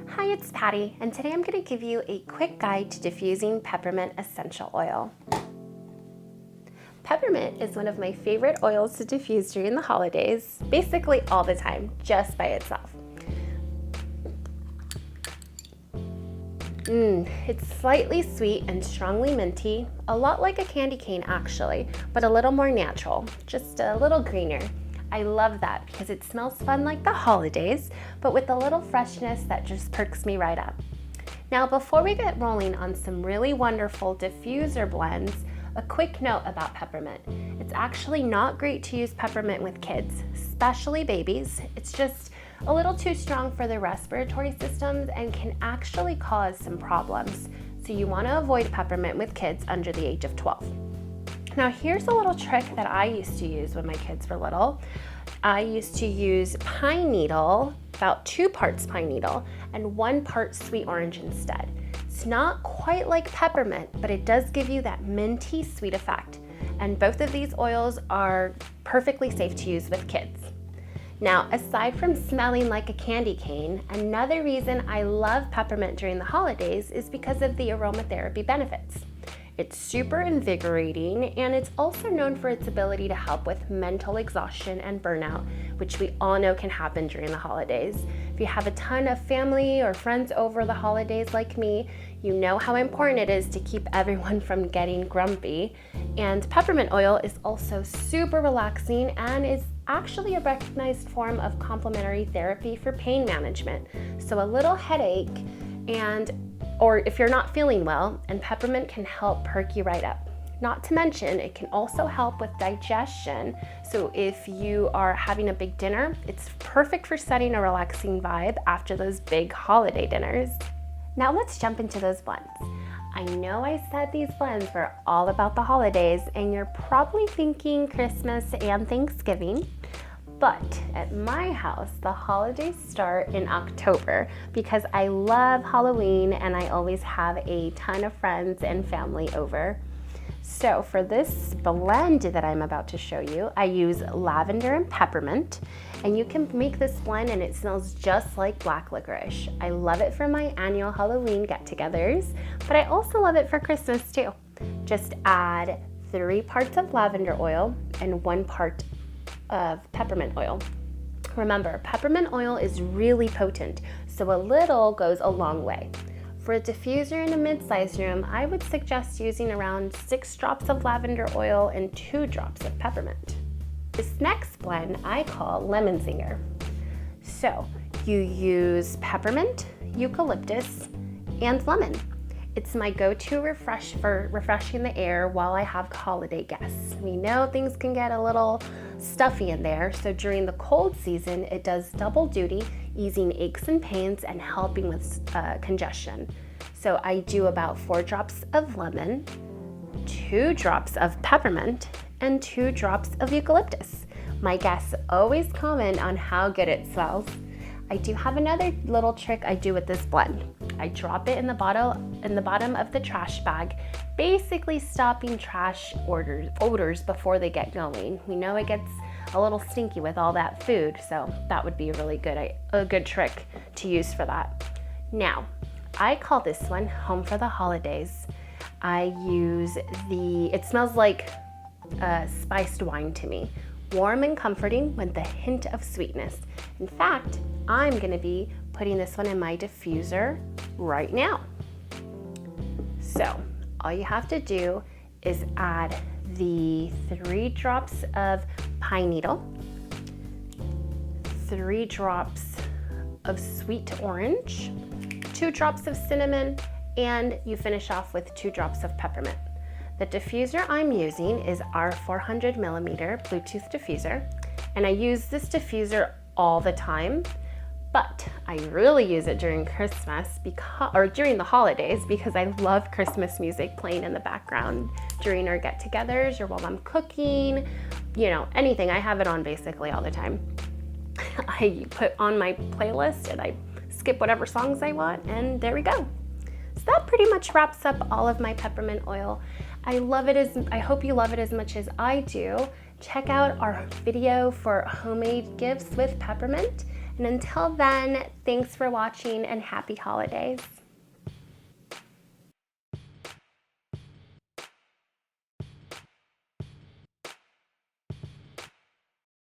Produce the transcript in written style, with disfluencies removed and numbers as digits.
Hi, it's Patty, and today I'm going to give you a quick guide to diffusing peppermint essential oil. Peppermint is one of my favorite oils to diffuse during the holidays, basically all the time, just by itself. It's slightly sweet and strongly minty, a lot like a candy cane actually, but a little more natural, just a little greener. I love that because it smells fun like the holidays, but with a little freshness that just perks me right up. Now, before we get rolling on some really wonderful diffuser blends, a quick note about peppermint. It's actually not great to use peppermint with kids, especially babies. It's just a little too strong for their respiratory systems and can actually cause some problems. So you want to avoid peppermint with kids under the age of 12. Now here's a little trick that I used to use when my kids were little. I used to use pine needle, about 2 parts pine needle and 1 part sweet orange instead. It's not quite like peppermint, but it does give you that minty sweet effect. And both of these oils are perfectly safe to use with kids. Now, aside from smelling like a candy cane, another reason I love peppermint during the holidays is because of the aromatherapy benefits. It's super invigorating, and it's also known for its ability to help with mental exhaustion and burnout, which we all know can happen during the holidays. If you have a ton of family or friends over the holidays like me, you know how important it is to keep everyone from getting grumpy. And peppermint oil is also super relaxing and is actually a recognized form of complementary therapy for pain management. So a little headache or if you're not feeling well, and peppermint can help perk you right up. Not to mention, it can also help with digestion. So if you are having a big dinner, it's perfect for setting a relaxing vibe after those big holiday dinners. Now let's jump into those blends. I know I said these blends were all about the holidays, and you're probably thinking Christmas and Thanksgiving. But at my house, the holidays start in October because I love Halloween and I always have a ton of friends and family over. So for this blend that I'm about to show you, I use lavender and peppermint, and you can make this blend and it smells just like black licorice. I love it for my annual Halloween get-togethers, but I also love it for Christmas too. Just add 3 parts of lavender oil and 1 part of peppermint oil. Remember, peppermint oil is really potent, so a little goes a long way. For a diffuser in a mid-sized room, I would suggest using around 6 drops of lavender oil and 2 drops of peppermint. This next blend I call Lemonzinger. So you use peppermint, eucalyptus, and lemon. It's my go-to for refreshing the air while I have holiday guests. We know things can get a little stuffy in there, so during the cold season, it does double duty, easing aches and pains and helping with congestion. So I do about 4 drops of lemon, 2 drops of peppermint, and 2 drops of eucalyptus. My guests always comment on how good it smells. I do have another little trick I do with this blend. I drop it in the bottom of the trash bag, basically stopping trash odors before they get going. We know it gets a little stinky with all that food, so that would be a good trick to use for that. Now, I call this one Home for the Holidays. I use it smells like spiced wine to me. Warm and comforting with a hint of sweetness. In fact, I'm gonna be putting this one in my diffuser right now. So all you have to do is add the 3 drops of pine needle, 3 drops of sweet orange, 2 drops of cinnamon, and you finish off with 2 drops of peppermint. The diffuser I'm using is our 400 millimeter Bluetooth diffuser, and I use this diffuser all the time, but I really use it during Christmas during the holidays because I love Christmas music playing in the background during our get-togethers or while I'm cooking, anything. I have it on basically all the time. I put on my playlist and I skip whatever songs I want, and there we go. So that pretty much wraps up all of my peppermint oil. I hope you love it as much as I do. Check out our video for homemade gifts with peppermint, And until then, thanks for watching and happy holidays.